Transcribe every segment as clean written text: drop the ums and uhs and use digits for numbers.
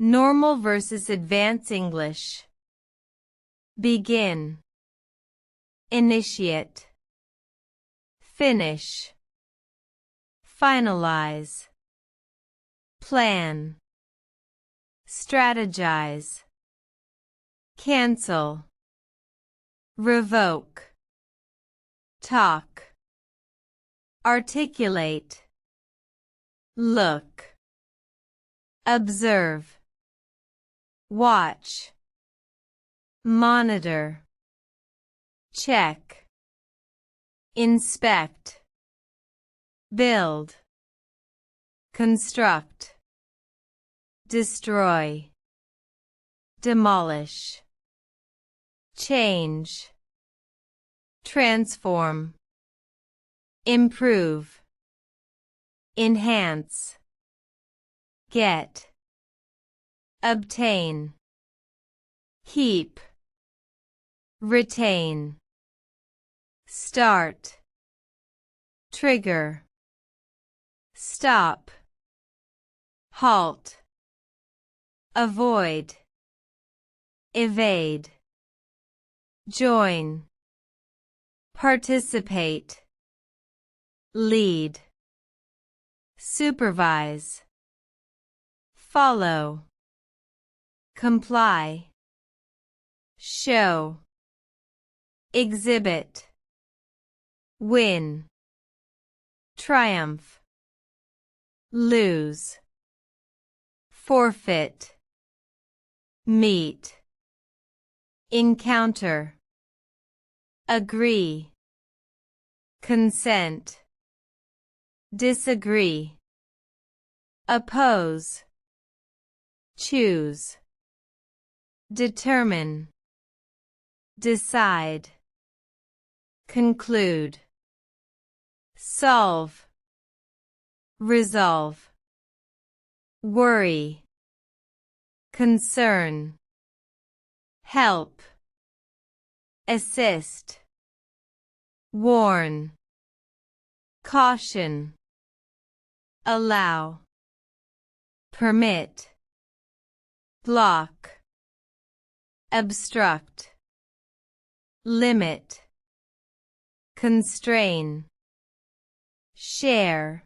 Normal versus Advanced English. Begin. Initiate. Finish. Finalize. Plan. Strategize. Cancel. Revoke. Talk. Articulate. Look. Observe. Watch. Monitor. Check. Inspect. Build. Construct. Destroy. Demolish. Change. Transform. Improve. Enhance. Get. Obtain. Keep. Retain. Start. Trigger. Stop. Halt. Avoid. Evade. Join. Participate. Lead. Supervise. Follow. Comply. Show. Exhibit. Win. Triumph. Lose. Forfeit. Meet. Encounter. Agree. Consent. Disagree. Oppose. Choose. Determine. Decide. Conclude. Solve. Resolve. Worry. Concern. Help. Assist. Warn. Caution. Allow. Permit. Block. Obstruct. Limit. Constrain. Share.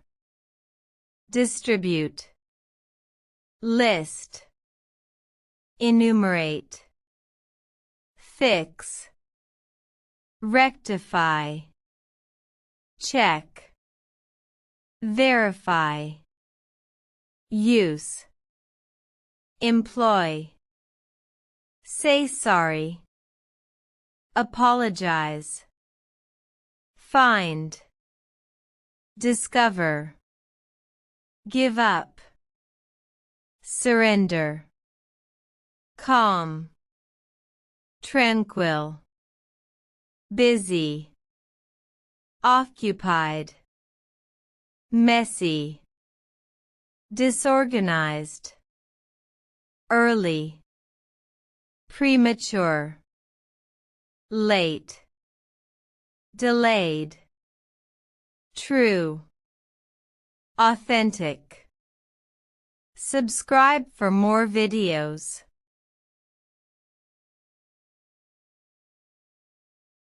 Distribute. List. Enumerate. Fix. Rectify. Check. Verify. Use. Employ. Say sorry. Apologize. Find. Discover. Give up. Surrender. Calm. Tranquil. Busy. Occupied. Messy. Disorganized. Early. Premature. Late. Delayed. True. Authentic. Subscribe for more videos.